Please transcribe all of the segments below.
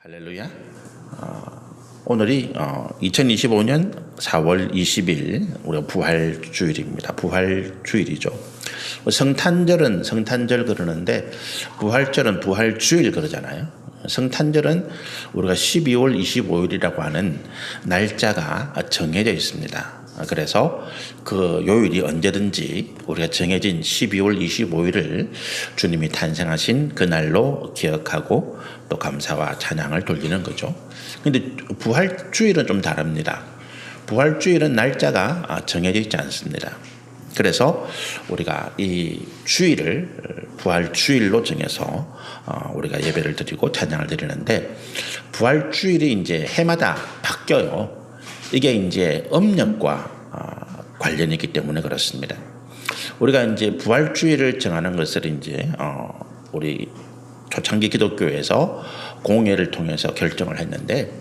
할렐루야. 오늘이 2025년 4월 20일 우리가 부활주일입니다. 부활주일이죠. 성탄절은 성탄절 그러는데 부활절은 부활주일 그러잖아요. 성탄절은 우리가 12월 25일이라고 하는 날짜가 정해져 있습니다. 그래서 그 요일이 언제든지 우리가 정해진 12월 25일을 주님이 탄생하신 그날로 기억하고 또 감사와 찬양을 돌리는 거죠. 그런데 부활주일은 좀 다릅니다. 부활주일은 날짜가 정해져 있지 않습니다. 그래서 우리가 이 주일을 부활주일로 정해서 우리가 예배를 드리고 찬양을 드리는데 부활주일이 이제 해마다 바뀌어요. 이게 이제 음력과 관련이 있기 때문에 그렇습니다. 우리가 이제 부활주일을 정하는 것을 이제 우리 초창기 기독교에서 공회를 통해서 결정을 했는데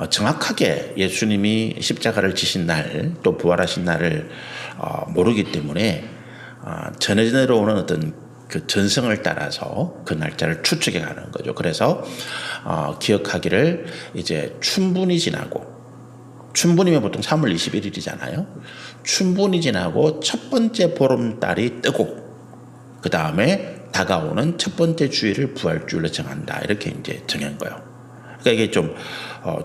정확하게 예수님이 십자가를 지신 날 또 부활하신 날을 모르기 때문에 전해 내려오는 어떤 그 전승을 따라서 그 날짜를 추측해 가는 거죠. 그래서 기억하기를 이제 춘분이 지나고 춘분이면 보통 3월 21일이잖아요. 춘분이 지나고 첫 번째 보름달이 뜨고 그 다음에 다가오는 첫 번째 주일을 부활주일로 정한다. 이렇게 이제 정한 거예요. 그러니까 이게 좀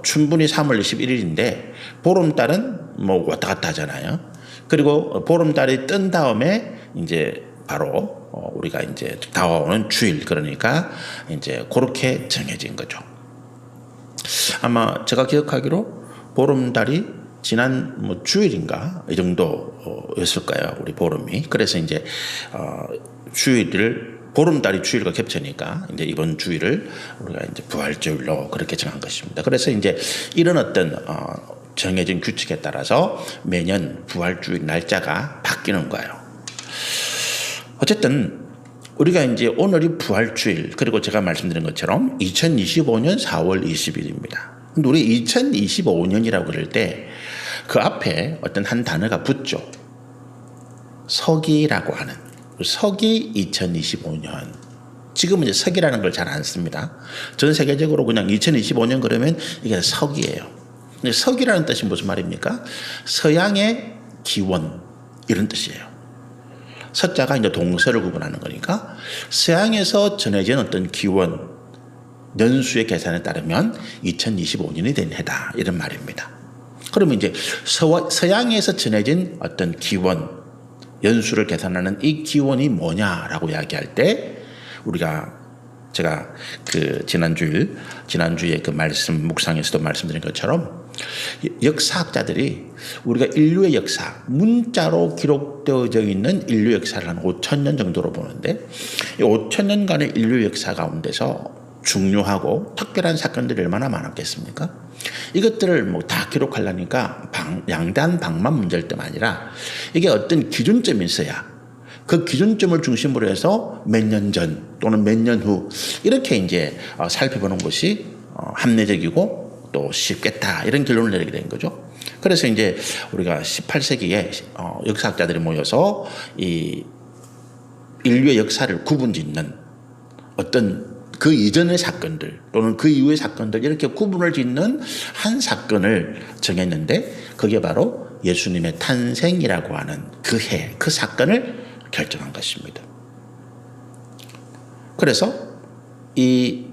춘분이 3월 21일인데 보름달은 뭐 왔다 갔다 하잖아요. 그리고 보름달이 뜬 다음에 이제 바로 우리가 이제 다가오는 주일 그러니까 이제 그렇게 정해진 거죠. 아마 제가 기억하기로 보름달이 지난 뭐 주일인가 이 정도였을 거예요. 우리 보름이. 그래서 이제 주일을 보름달이 주일과 겹치니까 이제 이번 주일을 우리가 이제 부활주일로 그렇게 정한 것입니다. 그래서 이제 이런 어떤 정해진 규칙에 따라서 매년 부활주일 날짜가 바뀌는 거예요. 어쨌든 우리가 이제 오늘이 부활주일 그리고 제가 말씀드린 것처럼 2025년 4월 20일입니다. 근데 우리 2025년이라고 그럴 때 그 앞에 어떤 한 단어가 붙죠. 서기라고 하는. 서기 2025년. 지금은 이제 서기라는 걸 잘 안 씁니다. 전 세계적으로 그냥 2025년 그러면 이게 서기예요. 근데 서기라는 뜻이 무슨 말입니까? 서양의 기원 이런 뜻이에요. 서자가 이제 동서를 구분하는 거니까 서양에서 전해진 어떤 기원 연수의 계산에 따르면 2025년이 된 해다 이런 말입니다. 그러면 이제 서양에서 전해진 어떤 기원 연수를 계산하는 이 기원이 뭐냐라고 이야기할 때 우리가 제가 그 지난주에 그 말씀 묵상에서도 말씀드린 것처럼 역사학자들이 우리가 인류의 역사 문자로 기록되어져 있는 인류 역사를 한 5,000년 정도로 보는데 이 5,000년간의 인류 역사 가운데서 중요하고 특별한 사건들이 얼마나 많았겠습니까? 이것들을 뭐 다 기록하려니까 양단 방만 문제일 때만 아니라 이게 어떤 기준점이 있어야 그 기준점을 중심으로 해서 몇 년 전 또는 몇 년 후 이렇게 이제 살펴보는 것이 합리적이고 또 쉽겠다 이런 결론을 내리게 된 거죠. 그래서 이제 우리가 18세기에 역사학자들이 모여서 이 인류의 역사를 구분짓는 어떤 그 이전의 사건들 또는 그 이후의 사건들 이렇게 구분을 짓는 한 사건을 정했는데 그게 바로 예수님의 탄생이라고 하는 그 해, 그 사건을 결정한 것입니다. 그래서 이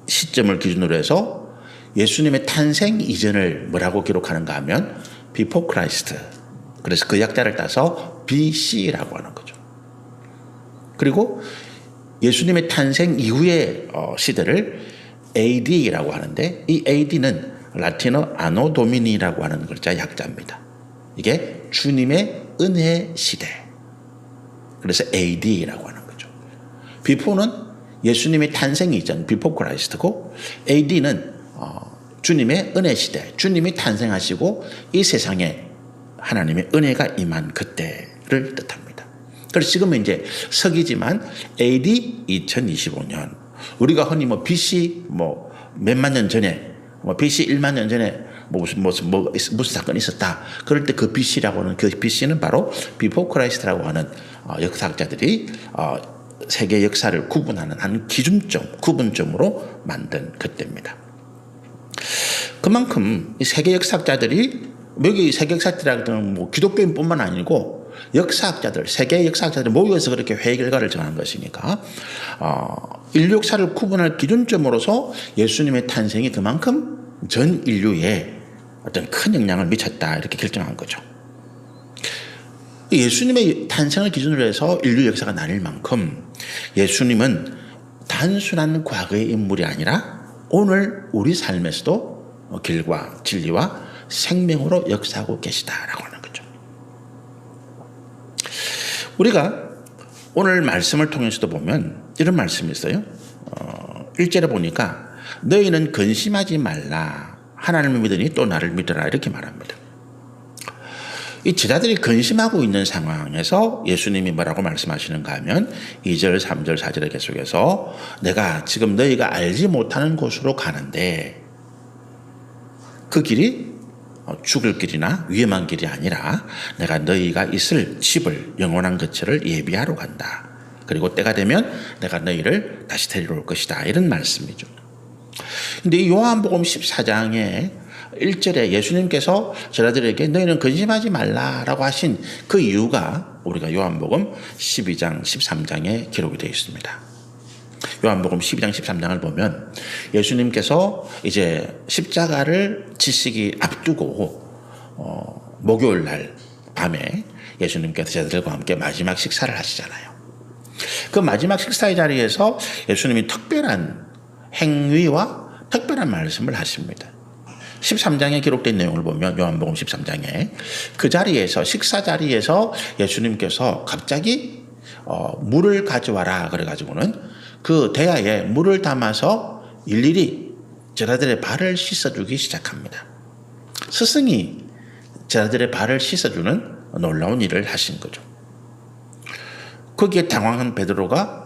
시점을 기준으로 해서 예수님의 탄생 이전을 뭐라고 기록하는가 하면 Before Christ. 그래서 그 약자를 따서 BC라고 하는 거죠. 그리고 예수님의 탄생 이후의 시대를 AD라고 하는데 이 AD는 라틴어 아노 도미니라고 하는 글자 약자입니다. 이게 주님의 은혜 시대. 그래서 AD라고 하는 거죠. Before는 예수님의 탄생 이전, Before Christ고 AD는 주님의 은혜 시대, 주님이 탄생하시고 이 세상에 하나님의 은혜가 임한 그때를 뜻합니다. 그래서 지금은 이제 서기지만 AD 2025년 우리가 흔히 뭐 BC 뭐 몇만 년 전에 뭐 BC 1만 년 전에 무슨 사건이 있었다. 그럴 때 그 BC라고 하는 그 BC는 바로 Before Christ라고 하는 역사학자들이 세계 역사를 구분하는 한 기준점, 구분점으로 만든 그때입니다. 그만큼 이 세계 역사학자들이 여기 세계 역사학자들은 뭐 기독교인뿐만 아니고 역사학자들, 세계 역사학자들이 모여서 그렇게 회의 결과를 정한 것이니까 인류 역사를 구분할 기준점으로서 예수님의 탄생이 그만큼 전 인류에 어떤 큰 영향을 미쳤다 이렇게 결정한 거죠. 예수님의 탄생을 기준으로 해서 인류 역사가 나뉠 만큼 예수님은 단순한 과거의 인물이 아니라 오늘 우리 삶에서도 길과 진리와 생명으로 역사하고 계시다라고 하는 거죠. 우리가 오늘 말씀을 통해서도 보면 이런 말씀이 있어요. 1절에 보니까 너희는 근심하지 말라. 하나님을 믿으니 또 나를 믿으라 이렇게 말합니다. 이 제자들이 근심하고 있는 상황에서 예수님이 뭐라고 말씀하시는가 하면 2절, 3절, 4절에 계속해서 내가 지금 너희가 알지 못하는 곳으로 가는데 그 길이 죽을 길이나 위험한 길이 아니라 내가 너희가 있을 집을 영원한 거처를 예비하러 간다. 그리고 때가 되면 내가 너희를 다시 데리러 올 것이다. 이런 말씀이죠. 근데 이 요한복음 14장에 1절에 예수님께서 제자들에게 너희는 근심하지 말라라고 하신 그 이유가 우리가 요한복음 12장, 13장에 기록이 되어 있습니다. 요한복음 12장, 13장을 보면 예수님께서 이제 십자가를 지시기 앞두고 목요일 날 밤에 예수님께서 제자들과 함께 마지막 식사를 하시잖아요. 그 마지막 식사의 자리에서 예수님이 특별한 행위와 특별한 말씀을 하십니다. 13장에 기록된 내용을 보면 요한복음 13장에 그 자리에서 식사 자리에서 예수님께서 갑자기 물을 가져와라 그래가지고는 그 대야에 물을 담아서 일일이 제자들의 발을 씻어주기 시작합니다. 스승이 제자들의 발을 씻어주는 놀라운 일을 하신 거죠. 거기에 당황한 베드로가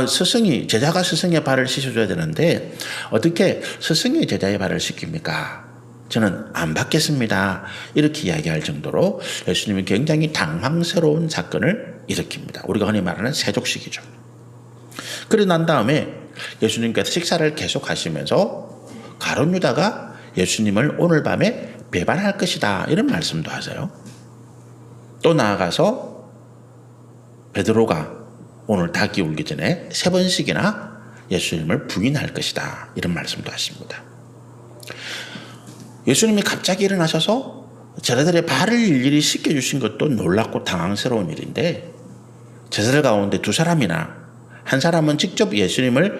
스승이 제자가 스승의 발을 씻어줘야 되는데 어떻게 스승이 제자의 발을 씻깁니까? 저는 안 받겠습니다. 이렇게 이야기할 정도로 예수님이 굉장히 당황스러운 사건을 일으킵니다. 우리가 흔히 말하는 세족식이죠. 그러고 난 다음에 예수님께서 식사를 계속 하시면서 가룟 유다가 예수님을 오늘 밤에 배반할 것이다 이런 말씀도 하세요. 또 나아가서 베드로가 오늘 닭이 울기 전에 3번씩이나 예수님을 부인할 것이다 이런 말씀도 하십니다. 예수님이 갑자기 일어나셔서 제자들의 발을 일일이 씻겨주신 것도 놀랍고 당황스러운 일인데 제자들 가운데 2사람이나 한 사람은 직접 예수님을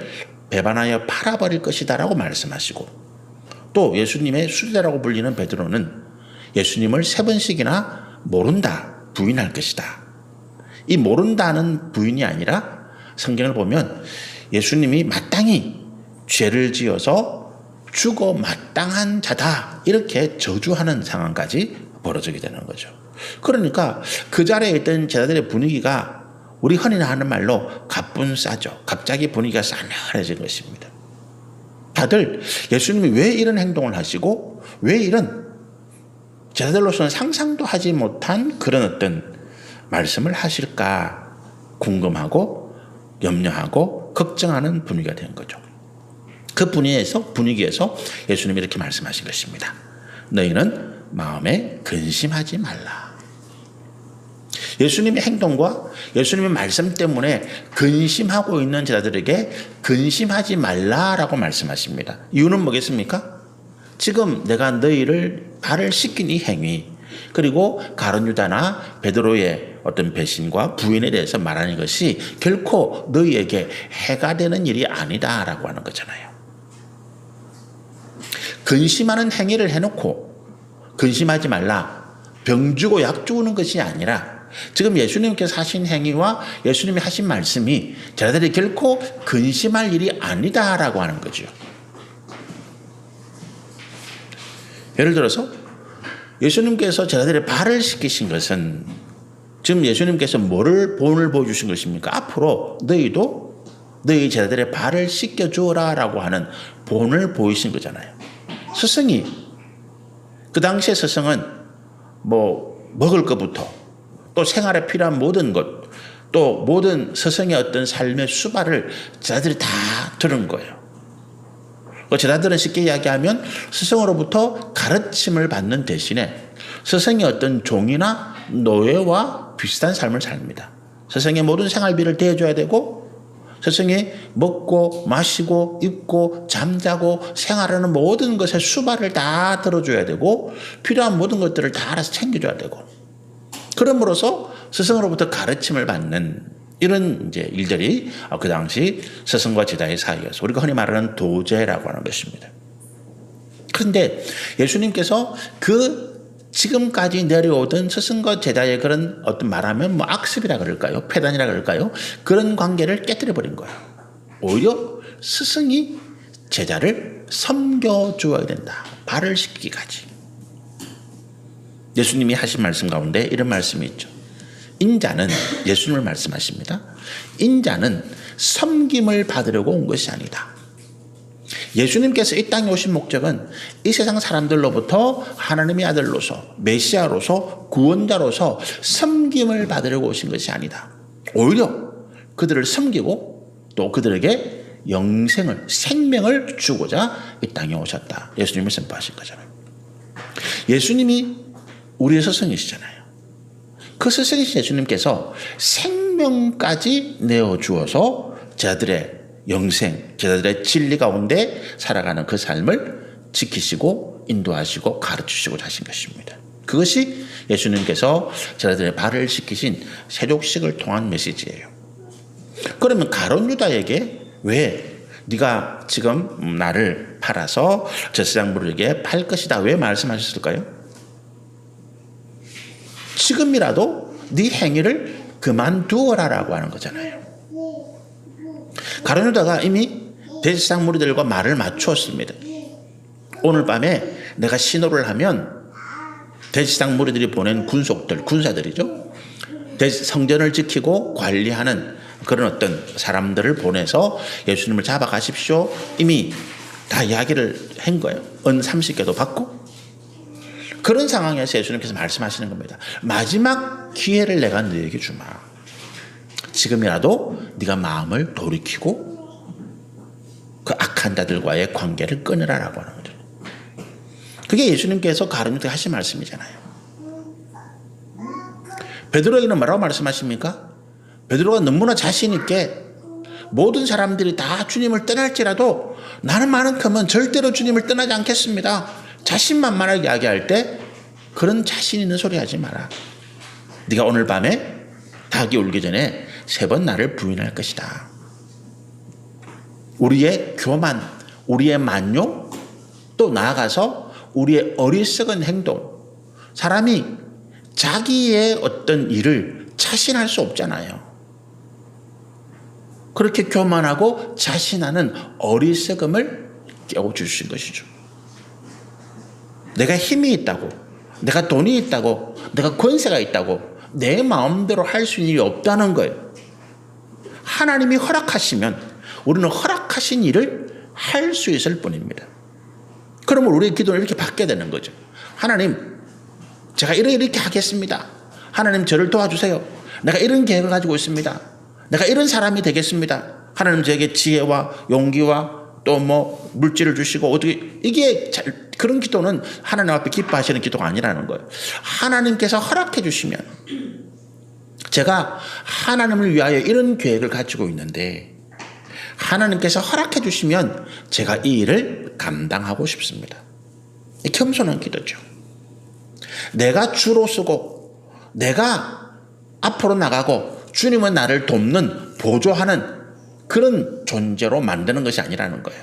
배반하여 팔아버릴 것이다 라고 말씀하시고 또 예수님의 수제자라고 불리는 베드로는 예수님을 3번씩이나 모른다 부인할 것이다. 이 모른다는 부인이 아니라 성경을 보면 예수님이 마땅히 죄를 지어서 죽어 마땅한 자다 이렇게 저주하는 상황까지 벌어지게 되는 거죠. 그러니까 그 자리에 있던 제자들의 분위기가 우리 흔히 하는 말로 가뿐싸죠. 갑자기 분위기가 싸늘해진 것입니다. 다들 예수님이 왜 이런 행동을 하시고 왜 이런 제자들로서는 상상도 하지 못한 그런 어떤 말씀을 하실까 궁금하고 염려하고 걱정하는 분위기가 된 거죠. 그 분위기에서 예수님이 이렇게 말씀하신 것입니다. 너희는 마음에 근심하지 말라. 예수님의 행동과 예수님의 말씀 때문에 근심하고 있는 제자들에게 근심하지 말라라고 말씀하십니다. 이유는 뭐겠습니까? 지금 내가 너희를 발을 씻긴 이 행위 그리고 가룟 유다나 베드로의 어떤 배신과 부인에 대해서 말하는 것이 결코 너희에게 해가 되는 일이 아니다라고 하는 거잖아요. 근심하는 행위를 해놓고 근심하지 말라. 병 주고 약 주는 것이 아니라 지금 예수님께서 하신 행위와 예수님이 하신 말씀이 제자들이 결코 근심할 일이 아니다라고 하는 거죠. 예를 들어서 예수님께서 제자들의 발을 씻기신 것은 지금 예수님께서 뭐를 본을 보여주신 것입니까? 앞으로 너희도 너희 제자들의 발을 씻겨주어라라고 하는 본을 보이신 거잖아요. 스승이 그 당시에 스승은 뭐 먹을 것부터 또 생활에 필요한 모든 것, 또 모든 스승의 어떤 삶의 수발을 제자들이 다 들은 거예요. 제자들은 쉽게 이야기하면 스승으로부터 가르침을 받는 대신에 스승의 어떤 종이나 노예와 비슷한 삶을 삽니다. 스승의 모든 생활비를 대줘야 되고 스승이 먹고 마시고 입고 잠자고 생활하는 모든 것의 수발을 다 들어줘야 되고 필요한 모든 것들을 다 알아서 챙겨줘야 되고 그럼으로써 스승으로부터 가르침을 받는 이런 이제 일들이 그 당시 스승과 제자의 사이여서 우리가 흔히 말하는 도제라고 하는 것입니다. 그런데 예수님께서 그 지금까지 내려오던 스승과 제자의 그런 어떤 말하면 악습이라 그럴까요? 폐단이라 그럴까요? 그런 관계를 깨뜨려 버린 거예요. 오히려 스승이 제자를 섬겨주어야 된다. 발을 씻기까지. 예수님이 하신 말씀 가운데 이런 말씀이 있죠. 인자는 예수님을 말씀하십니다. 인자는 섬김을 받으려고 온 것이 아니다. 예수님께서 이 땅에 오신 목적은 이 세상 사람들로부터 하나님의 아들로서 메시아로서 구원자로서 섬김을 받으려고 오신 것이 아니다. 오히려 그들을 섬기고 또 그들에게 영생을 생명을 주고자 이 땅에 오셨다. 예수님이 선포하신 거잖아요. 예수님이 우리의 스승이시잖아요. 그 스승이신 예수님께서 생명까지 내어주어서 제자들의 영생, 제자들의 진리 가운데 살아가는 그 삶을 지키시고 인도하시고 가르치시고 하신 것입니다. 그것이 예수님께서 제자들의 발을 씻기신 세족식을 통한 메시지예요. 그러면 가룟 유다에게 왜 네가 지금 나를 팔아서 제사장들에게 팔 것이다 왜 말씀하셨을까요? 지금이라도 네 행위를 그만두어라라고 하는 거잖아요. 가룟 유다가 이미 대제사장 무리들과 말을 맞추었습니다. 오늘 밤에 내가 신호를 하면 대제사장 무리들이 보낸 군사들이죠. 성전을 지키고 관리하는 그런 어떤 사람들을 보내서 예수님을 잡아가십시오. 이미 다 이야기를 한 거예요. 은 30개도 받고. 그런 상황에서 예수님께서 말씀하시는 겁니다. 마지막 기회를 내가 너에게 주마. 지금이라도 네가 마음을 돌이키고 그 악한 자들과의 관계를 끊으라라고 하는 거죠. 그게 예수님께서 가룟 유다에게 하신 말씀이잖아요. 베드로에게는 뭐라고 말씀하십니까? 베드로가 너무나 자신 있게 모든 사람들이 다 주님을 떠날지라도 나는 많은큼은 절대로 주님을 떠나지 않겠습니다. 자신만만하게 이야기할 때 그런 자신 있는 소리 하지 마라. 네가 오늘 밤에 닭이 울기 전에 3번 나를 부인할 것이다. 우리의 교만, 우리의 만용, 또 나아가서 우리의 어리석은 행동. 사람이 자기의 어떤 일을 자신할 수 없잖아요. 그렇게 교만하고 자신하는 어리석음을 깨워주신 것이죠. 내가 힘이 있다고, 내가 돈이 있다고, 내가 권세가 있다고 내 마음대로 할 수 있는 일이 없다는 거예요. 하나님이 허락하시면 우리는 허락하신 일을 할 수 있을 뿐입니다. 그러면 우리의 기도를 이렇게 받게 되는 거죠. 하나님, 제가 이렇게 하겠습니다. 하나님 저를 도와주세요. 내가 이런 계획을 가지고 있습니다. 내가 이런 사람이 되겠습니다. 하나님 저에게 지혜와 용기와 또 뭐 물질을 주시고 어떻게 이게 그런 기도는 하나님 앞에 기뻐하시는 기도가 아니라는 거예요. 하나님께서 허락해 주시면 제가 하나님을 위하여 이런 계획을 가지고 있는데 하나님께서 허락해 주시면 제가 이 일을 감당하고 싶습니다. 겸손한 기도죠. 내가 주로 쓰고 내가 앞으로 나가고 주님은 나를 돕는 보조하는 그런 존재로 만드는 것이 아니라는 거예요.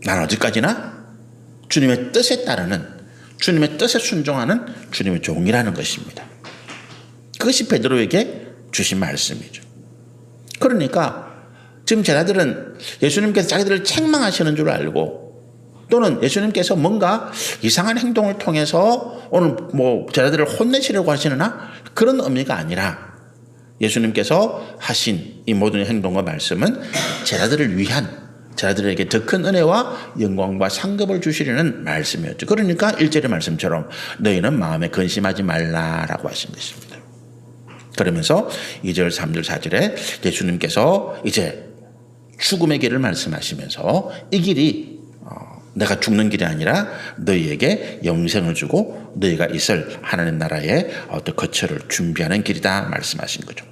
난 어디까지나 주님의 뜻에 따르는 주님의 뜻에 순종하는 주님의 종이라는 것입니다. 그것이 베드로에게 주신 말씀이죠. 그러니까 지금 제자들은 예수님께서 자기들을 책망하시는 줄 알고 또는 예수님께서 뭔가 이상한 행동을 통해서 오늘 뭐 제자들을 혼내시려고 하시느냐 그런 의미가 아니라 예수님께서 하신 이 모든 행동과 말씀은 제자들을 위한 제자들에게 더 큰 은혜와 영광과 상급을 주시려는 말씀이었죠. 그러니까 1절의 말씀처럼 너희는 마음에 근심하지 말라라고 하신 것입니다. 그러면서 2절, 3절, 4절에 예수님께서 이제 죽음의 길을 말씀하시면서 이 길이 내가 죽는 길이 아니라 너희에게 영생을 주고 너희가 있을 하나님 나라의 어떤 거처를 준비하는 길이다 말씀하신 거죠.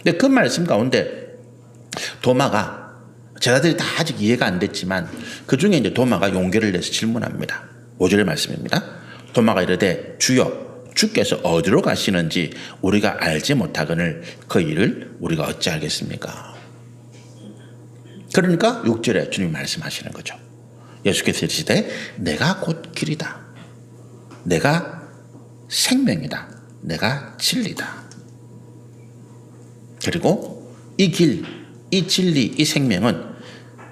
근데 그 말씀 가운데 도마가 제자들이 다 아직 이해가 안 됐지만 그 중에 이제 도마가 용기를 내서 질문합니다. 5절의 말씀입니다. 도마가 이르되 주여 주께서 어디로 가시는지 우리가 알지 못하거늘 그 일을 우리가 어찌 알겠습니까? 그러니까 6절에 주님이 말씀하시는 거죠. 예수께서 이르시되 내가 곧 길이다. 내가 생명이다. 내가 진리다. 그리고 이 길, 이 진리, 이 생명은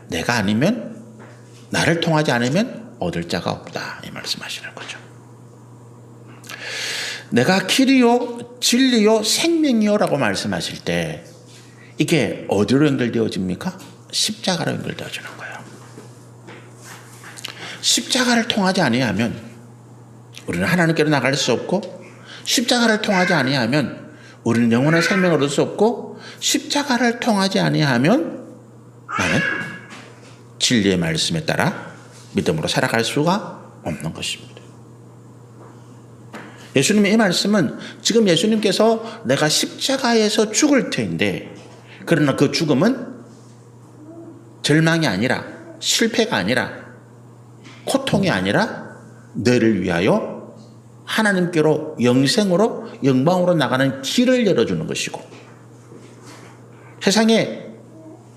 내가 아니면 나를 통하지 않으면 얻을 자가 없다. 이 말씀하시는 거죠. 내가 길이요 진리요 생명이요 라고 말씀하실 때 이게 어디로 연결되어집니까? 십자가로 연결되어지는 거예요. 십자가를 통하지 아니하면 우리는 하나님께로 나갈 수 없고 십자가를 통하지 아니하면 우리는 영원한 생명을 얻을 수 없고 십자가를 통하지 아니하면 나는 진리의 말씀에 따라 믿음으로 살아갈 수가 없는 것입니다. 예수님의 이 말씀은 지금 예수님께서 내가 십자가에서 죽을 터인데 그러나 그 죽음은 절망이 아니라 실패가 아니라 고통이 아니라 너를 위하여 하나님께로 영생으로 영광으로 나가는 길을 열어주는 것이고 세상에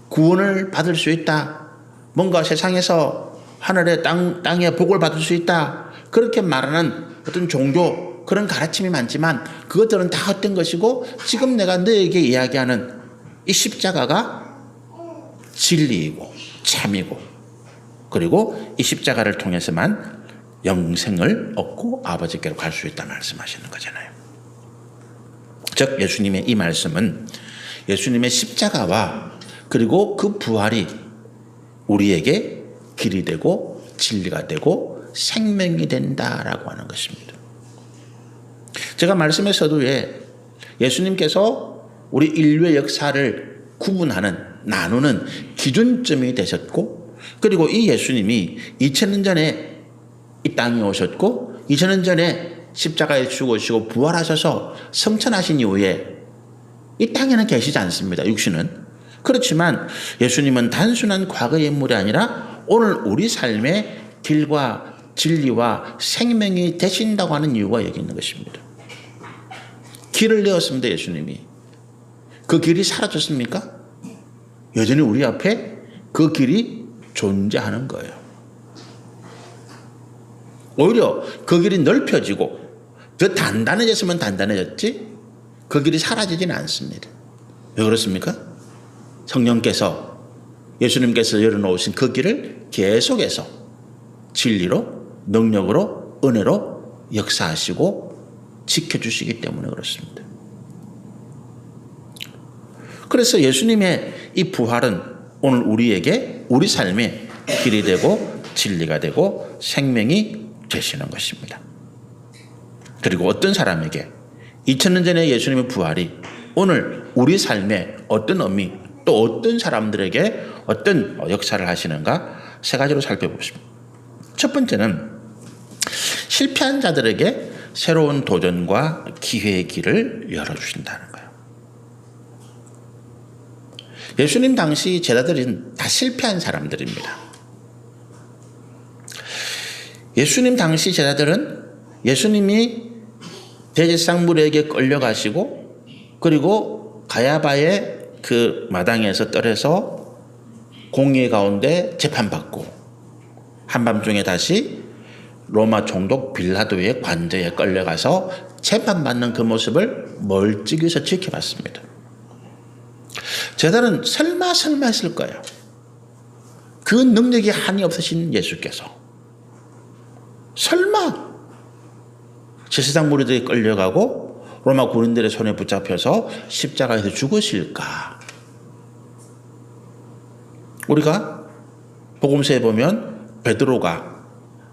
구원을 받을 수 있다. 뭔가 세상에서 하늘의 땅의 복을 받을 수 있다. 그렇게 말하는 어떤 종교 그런 가르침이 많지만 그것들은 다 헛된 것이고 지금 내가 너에게 이야기하는 이 십자가가 진리이고 참이고 그리고 이 십자가를 통해서만 영생을 얻고 아버지께로 갈 수 있다 말씀하시는 거잖아요. 즉 예수님의 이 말씀은 예수님의 십자가와 그리고 그 부활이 우리에게 길이 되고 진리가 되고 생명이 된다라고 하는 것입니다. 제가 말씀에서도 예수님께서 우리 인류의 역사를 구분하는 나누는 기준점이 되셨고 그리고 이 예수님이 2000년 전에 이 땅에 오셨고 2000년 전에 십자가에 죽으시고 부활하셔서 성천하신 이후에 이 땅에는 계시지 않습니다. 육신은. 그렇지만 예수님은 단순한 과거의 인물이 아니라 오늘 우리 삶의 길과 진리와 생명이 되신다고 하는 이유가 여기 있는 것입니다. 길을 내었습니다. 예수님이. 그 길이 사라졌습니까? 여전히 우리 앞에 그 길이 존재하는 거예요. 오히려 그 길이 넓혀지고 더 단단해졌으면 단단해졌지 그 길이 사라지지는 않습니다. 왜 그렇습니까? 성령께서 예수님께서 열어놓으신 그 길을 계속해서 진리로 능력으로 은혜로 역사하시고 지켜주시기 때문에 그렇습니다. 그래서 예수님의 이 부활은 오늘 우리에게 우리 삶의 길이 되고 진리가 되고 생명이 되시는 것입니다. 그리고 어떤 사람에게 2000년 전에 예수님의 부활이 오늘 우리 삶에 어떤 의미 또 어떤 사람들에게 어떤 역사를 하시는가 세 가지로 살펴보십니다. 첫 번째는 실패한 자들에게 새로운 도전과 기회의 길을 열어주신다는 거예요. 예수님 당시 제자들은 다 실패한 사람들입니다. 예수님 당시 제자들은 예수님이 대제사장들에게 끌려가시고 그리고 가야바의 그 마당에서 떨어서 공의 가운데 재판받고 한밤중에 다시 로마 총독 빌라도의 관저에 끌려가서 재판받는 그 모습을 멀찍이서 지켜봤습니다. 제자들은 설마 했을 거예요. 그 능력이 한이 없으신 예수께서 설마 제사장 무리들이 끌려가고 로마 군인들의 손에 붙잡혀서 십자가에서 죽으실까? 우리가 복음서에 보면 베드로가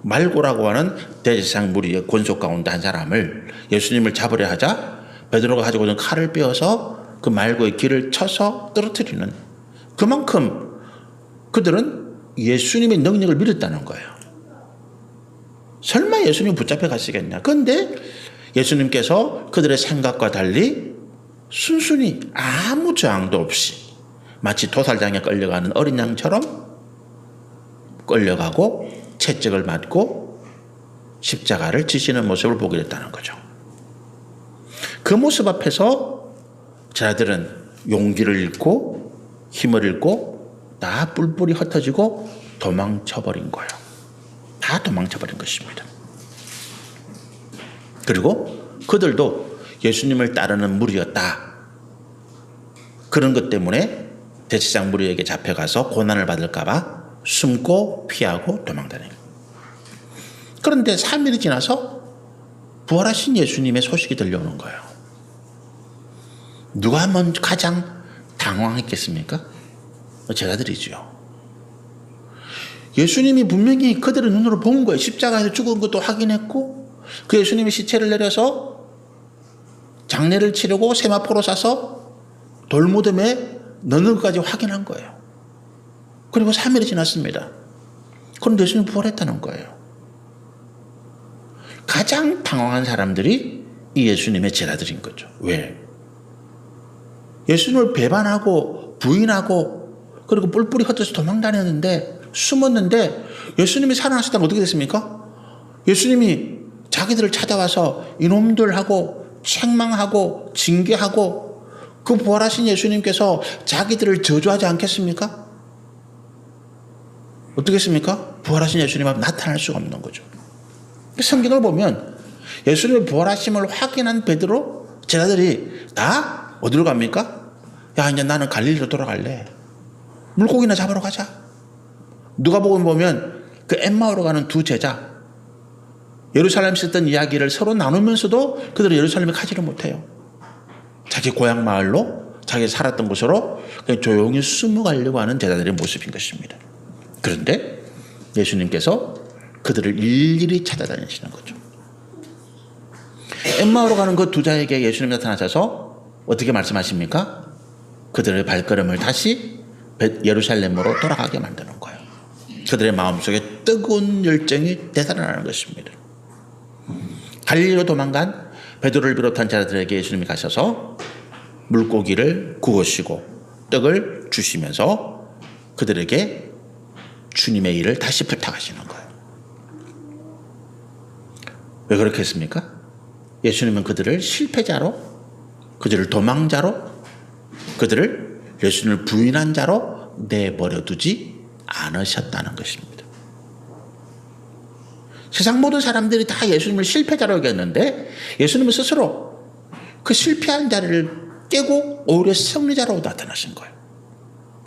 말고라고 하는 대제사장 무리의 권속 가운데 한 사람을 예수님을 잡으려 하자 베드로가 가지고 있는 칼을 빼어서 그 말고의 길을 쳐서 떨어뜨리는, 그만큼 그들은 예수님의 능력을 믿었다는 거예요. 설마 예수님 붙잡혀 가시겠냐. 그런데 예수님께서 그들의 생각과 달리 순순히 아무 저항도 없이 마치 도살장에 끌려가는 어린 양처럼 끌려가고 채찍을 맞고 십자가를 지시는 모습을 보게 됐다는 거죠. 그 모습 앞에서 제자들은 용기를 잃고 힘을 잃고 다 뿔뿔이 흩어지고 도망쳐버린 거예요. 다 도망쳐버린 것입니다. 그리고 그들도 예수님을 따르는 무리였다. 그런 것 때문에 대제사장 무리에게 잡혀가서 고난을 받을까 봐 숨고 피하고 도망다니는 거예요. 그런데 3일이 지나서 부활하신 예수님의 소식이 들려오는 거예요. 누가 먼저 가장 당황했겠습니까? 제자들이죠. 예수님이 분명히 그들의 눈으로 본 거예요. 십자가에서 죽은 것도 확인했고, 그 예수님이 시체를 내려서 장례를 치르고 세마포로 싸서 돌무덤에 넣는 것까지 확인한 거예요. 그리고 3일이 지났습니다. 그런데 예수님이 부활했다는 거예요. 가장 당황한 사람들이 이 예수님의 제자들인 거죠. 왜? 예수님을 배반하고 부인하고 그리고 뿔뿔이 흩어서 도망다녔는데, 숨었는데 예수님이 살아나셨다면 어떻게 됐습니까? 예수님이 자기들을 찾아와서 이놈들하고 책망하고 징계하고, 그 부활하신 예수님께서 자기들을 저주하지 않겠습니까? 어떻겠습니까? 부활하신 예수님 앞에 나타날 수가 없는 거죠. 성경을 보면 예수님의 부활하심을 확인한 베드로 제자들이 다 어디로 갑니까? 야, 이제 나는 갈릴리로 돌아갈래. 물고기나 잡으러 가자. 누가복음 보면 그 엠마오로 가는 두 제자, 예루살렘에 있었던 이야기를 서로 나누면서도 그들은 예루살렘에 가지를 못해요. 자기 고향 마을로, 자기 살았던 곳으로 그냥 조용히 숨어가려고 하는 제자들의 모습인 것입니다. 그런데 예수님께서 그들을 일일이 찾아다니시는 거죠. 엠마오로 가는 그 두 자에게 예수님이 나타나셔서 어떻게 말씀하십니까? 그들의 발걸음을 다시 예루살렘으로 돌아가게 만드는 거예요. 그들의 마음속에 뜨거운 열정이 되살아나는 것입니다. 갈릴리로 도망간 베드로를 비롯한 자들에게 예수님이 가셔서 물고기를 구우시고 떡을 주시면서 그들에게 주님의 일을 다시 부탁하시는 거예요. 왜 그렇게 했습니까? 예수님은 그들을 실패자로, 그들을 도망자로, 그들을 예수님을 부인한 자로 내버려 두지 않으셨다는 것입니다. 세상 모든 사람들이 다 예수님을 실패자로 여겼는데 예수님은 스스로 그 실패한 자리를 깨고 오히려 승리자로 나타나신 거예요.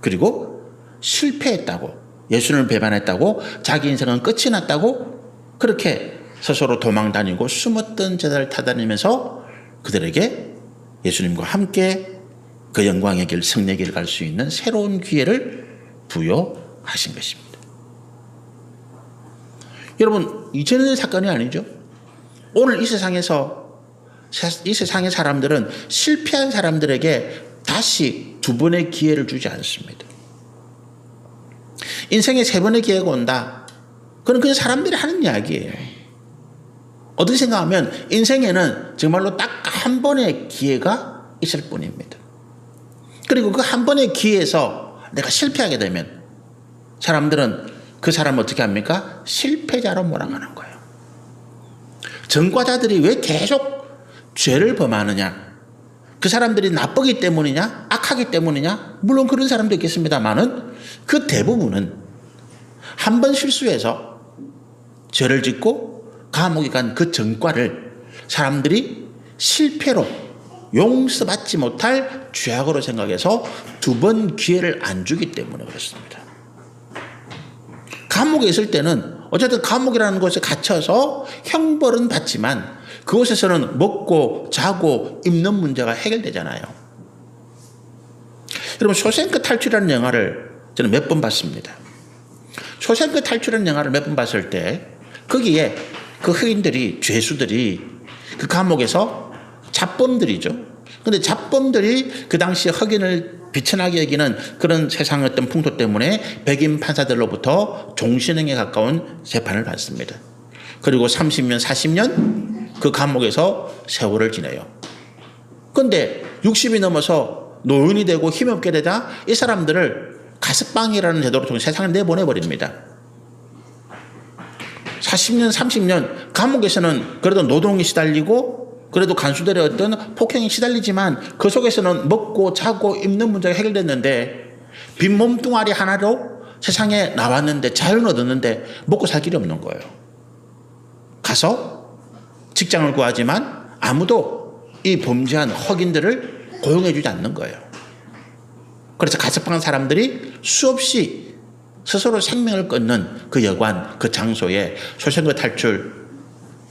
그리고 실패했다고, 예수님을 배반했다고, 자기 인생은 끝이 났다고 그렇게 스스로 도망다니고 숨었던 제자를 타다니면서 그들에게 예수님과 함께 그 영광의 길, 승리의 길을 갈 수 있는 새로운 기회를 부여하신 것입니다. 여러분, 이전의 사건이 아니죠. 오늘 이 세상의 사람들은 실패한 사람들에게 다시 두 번의 기회를 주지 않습니다. 인생에 세 번의 기회가 온다. 그건 그냥 사람들이 하는 이야기예요. 어떻게 생각하면 인생에는 정말로 딱 한 번의 기회가 있을 뿐입니다. 그리고 그 한 번의 기회에서 내가 실패하게 되면 사람들은 그 사람을 어떻게 합니까? 실패자로 몰아가는 거예요. 전과자들이 왜 계속 죄를 범하느냐? 그 사람들이 나쁘기 때문이냐? 악하기 때문이냐? 물론 그런 사람도 있겠습니다만은 그 대부분은 한 번 실수해서 죄를 짓고 감옥에 간 그 전과를 사람들이 실패로 용서받지 못할 죄악으로 생각해서 두 번 기회를 안 주기 때문에 그렇습니다. 감옥에 있을 때는 어쨌든 감옥이라는 곳에 갇혀서 형벌은 받지만 그곳에서는 먹고 자고 입는 문제가 해결되잖아요. 여러분, 쇼생크 탈출이라는 영화를 저는 몇 번 봤습니다. 쇼생크 탈출이라는 영화를 몇 번 봤을 때 거기에 그 흑인들이, 죄수들이 그 감옥에서 잡범들이죠. 근데 잡범들이 그 당시 흑인을 비천하게 여기는 그런 세상의 어떤 풍토 때문에 백인 판사들로부터 종신형에 가까운 재판을 받습니다. 그리고 30년, 40년 그 감옥에서 세월을 지내요. 그런데 60이 넘어서 노인이 되고 힘없게 되자 이 사람들을 가석방이라는 제도를 통해 세상을 내보내버립니다. 40년, 30년 감옥에서는 그래도 노동이 시달리고 그래도 간수들의 어떤 폭행이 시달리지만 그 속에서는 먹고 자고 입는 문제가 해결됐는데 빈 몸뚱아리 하나로 세상에 나왔는데 자유를 얻었는데 먹고 살 길이 없는 거예요. 가서 직장을 구하지만 아무도 이 범죄한 흑인들을 고용해 주지 않는 거예요. 그래서 가석방한 사람들이 수없이 스스로 생명을 끊는 그 여관, 그 장소에 쇼생크 탈출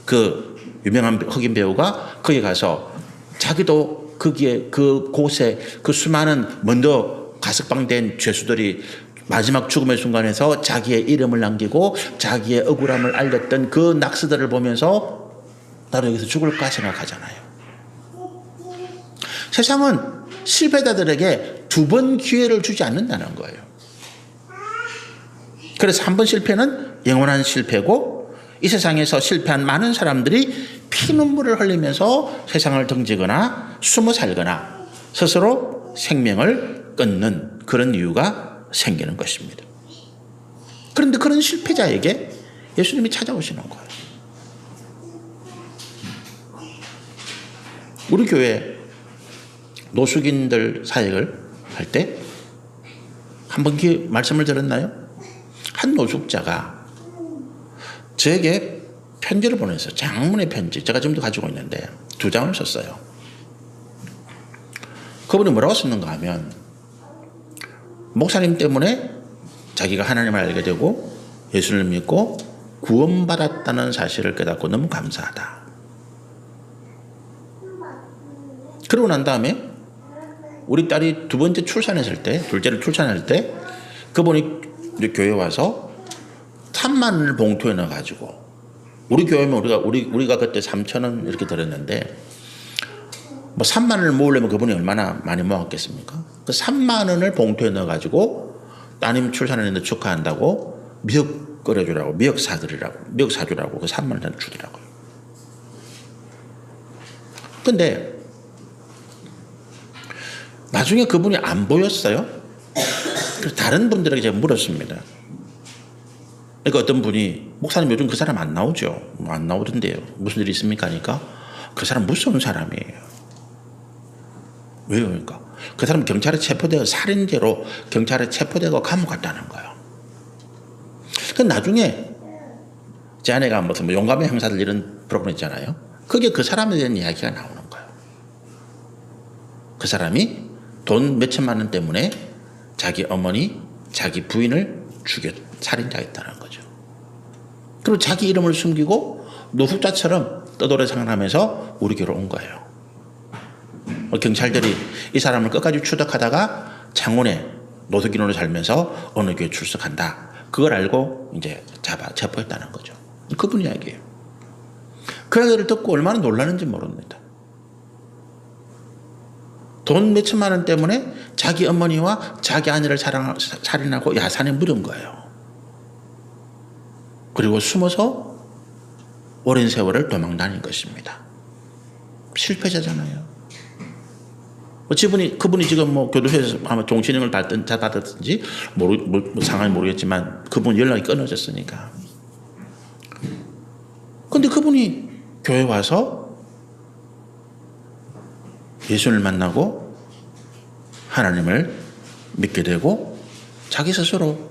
그 유명한 흑인 배우가 거기 가서 자기도 거기에 그곳에 그 수많은 먼저 가석방된 죄수들이 마지막 죽음의 순간에서 자기의 이름을 남기고 자기의 억울함을 알렸던 그 낙서들을 보면서 나도 여기서 죽을까 생각하잖아요. 세상은 실패자들에게 두 번 기회를 주지 않는다는 거예요. 그래서 한 번 실패는 영원한 실패고 이 세상에서 실패한 많은 사람들이 피눈물을 흘리면서 세상을 등지거나 숨어 살거나 스스로 생명을 끊는 그런 이유가 생기는 것입니다. 그런데 그런 실패자에게 예수님이 찾아오시는 거예요. 우리 교회 노숙인들 사역을 할 때 한번 말씀을 들었나요? 한 노숙자가 저에게 편지를 보냈어요. 장문의 편지. 제가 지금도 가지고 있는데 2장을 썼어요. 그분이 뭐라고 썼는가 하면 목사님 때문에 자기가 하나님을 알게 되고 예수를 믿고 구원받았다는 사실을 깨닫고 너무 감사하다. 그러고 난 다음에 우리 딸이 두 번째 출산했을 때, 둘째를 출산할 때 그분이 교회 와서 3만 원을 봉투에 넣어가지고 우리 교회면 우리가 그때 3,000원 이렇게 들었는데 뭐 3만 원을 모으려면 그분이 얼마나 많이 모았겠습니까? 그 3만 원을 봉투에 넣어가지고 따님 출산했는데 축하한다고 미역 끓여주라고 미역 사주라고 그 3만 원을 주더라고요. 근데 나중에 그분이 안 보였어요. 그래서 다른 분들에게 제가 물었습니다. 그러니까 어떤 분이 목사님 요즘 그 사람 안 나오죠? 안 나오던데요. 무슨 일이 있습니까? 하니까 그 사람 무서운 사람이에요. 왜요? 그러니까 그 사람 경찰에 체포되어 살인죄로 경찰에 체포되고 감옥 갔다는 거예요. 그 나중에 제 아내가 무슨 용감의 형사들 이런 프로그램 있잖아요. 그게 그 사람에 대한 이야기가 나오는 거예요. 그 사람이 돈 몇천만 원 때문에 자기 어머니, 자기 부인을 살인자했다는 거죠. 그리고 자기 이름을 숨기고 노숙자처럼 떠돌이 생활하면서 우리 교회로 온 거예요. 경찰들이 이 사람을 끝까지 추적하다가 창원에 노숙인으로 살면서 어느 교회 출석한다. 그걸 알고 이제 체포했다는 거죠. 그분 이야기예요. 그 이야기를 듣고 얼마나 놀라는지 모릅니다. 돈 몇천만 원 때문에 자기 어머니와 자기 아내를 살인하고 야산에 묻은 거예요. 그리고 숨어서 오랜 세월을 도망 다닌 것입니다. 실패자잖아요. 그분이 지금 교도소에서 아마 종신형을 받았든지 상황이 모르겠지만 그분 연락이 끊어졌으니까. 근데 그분이 교회 와서 예수를 만나고 하나님을 믿게 되고 자기 스스로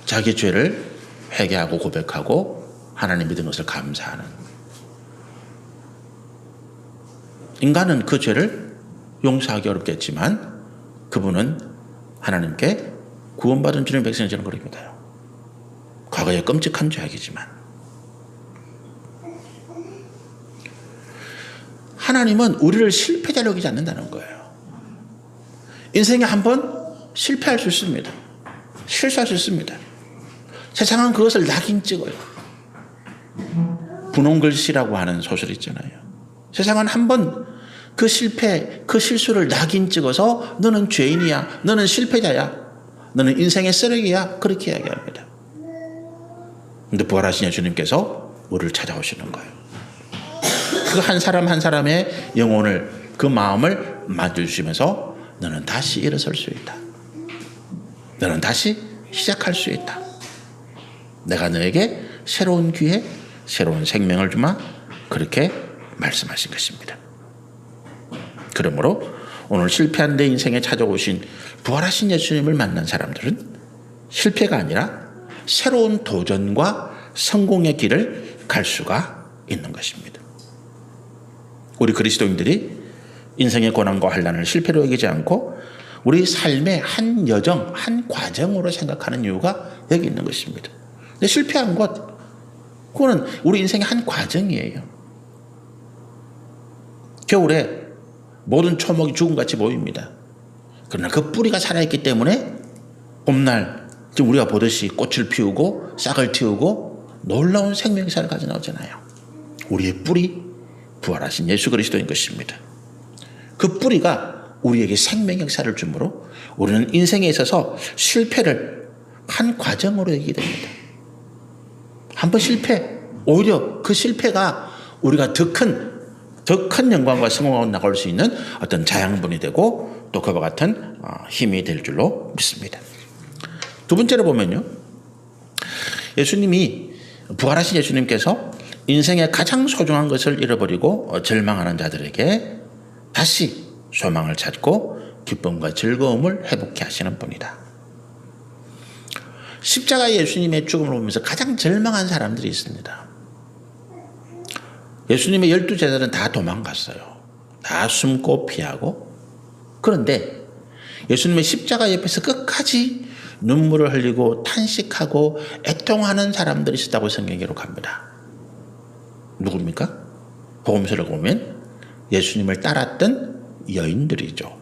자기 죄를 회개하고 고백하고 하나님 믿은 것을 감사하는. 인간은 그 죄를 용서하기 어렵겠지만 그분은 하나님께 구원받은 주님의 백성이 저는 그렇게 믿어요. 과거에 끔찍한 죄악이지만 하나님은 우리를 실패자로 여기지 않는다는 거예요. 인생에 한번 실패할 수 있습니다. 실수할 수 있습니다. 세상은 그것을 낙인 찍어요. 분홍글씨라고 하는 소설 있잖아요. 세상은 한번 그 실패, 그 실수를 낙인 찍어서 너는 죄인이야, 너는 실패자야, 너는 인생의 쓰레기야, 그렇게 이야기합니다. 그런데 부활하신 예수님께서 우리를 찾아오시는 거예요. 그 한 사람 한 사람의 영혼을, 그 마음을 만져주시면서 너는 다시 일어설 수 있다. 너는 다시 시작할 수 있다. 내가 너에게 새로운 기회, 새로운 생명을 주마, 그렇게 말씀하신 것입니다. 그러므로 오늘 실패한 내 인생에 찾아오신 부활하신 예수님을 만난 사람들은 실패가 아니라 새로운 도전과 성공의 길을 갈 수가 있는 것입니다. 우리 그리스도인들이 인생의 고난과 환난을 실패로 여기지 않고 우리 삶의 한 여정, 한 과정으로 생각하는 이유가 여기 있는 것입니다. 근데 실패한 것, 그거는 우리 인생의 한 과정이에요. 겨울에 모든 초목이 죽음같이 보입니다. 그러나 그 뿌리가 살아있기 때문에 봄날 지금 우리가 보듯이 꽃을 피우고 싹을 틔우고 놀라운 생명사를 가져 나오잖아요. 우리의 뿌리, 부활하신 예수 그리스도인 것입니다. 그 뿌리가 우리에게 생명 역사를 주므로 우리는 인생에 있어서 실패를 한 과정으로 여기게 됩니다. 한번 실패, 오히려 그 실패가 우리가 더 큰 영광과 성공으로 나갈 수 있는 어떤 자양분이 되고 또 그와 같은 힘이 될 줄로 믿습니다. 두 번째로 보면요, 예수님이, 부활하신 예수님께서 인생의 가장 소중한 것을 잃어버리고 절망하는 자들에게 다시 소망을 찾고 기쁨과 즐거움을 회복케 하시는 분이다. 십자가의 예수님의 죽음을 보면서 가장 절망한 사람들이 있습니다. 예수님의 12제자들은 다 도망갔어요. 다 숨고 피하고. 그런데 예수님의 십자가 옆에서 끝까지 눈물을 흘리고 탄식하고 애통하는 사람들이 있었다고 성경이 기록합니다. 누굽니까? 복음서를 보면 예수님을 따랐던 여인들이죠.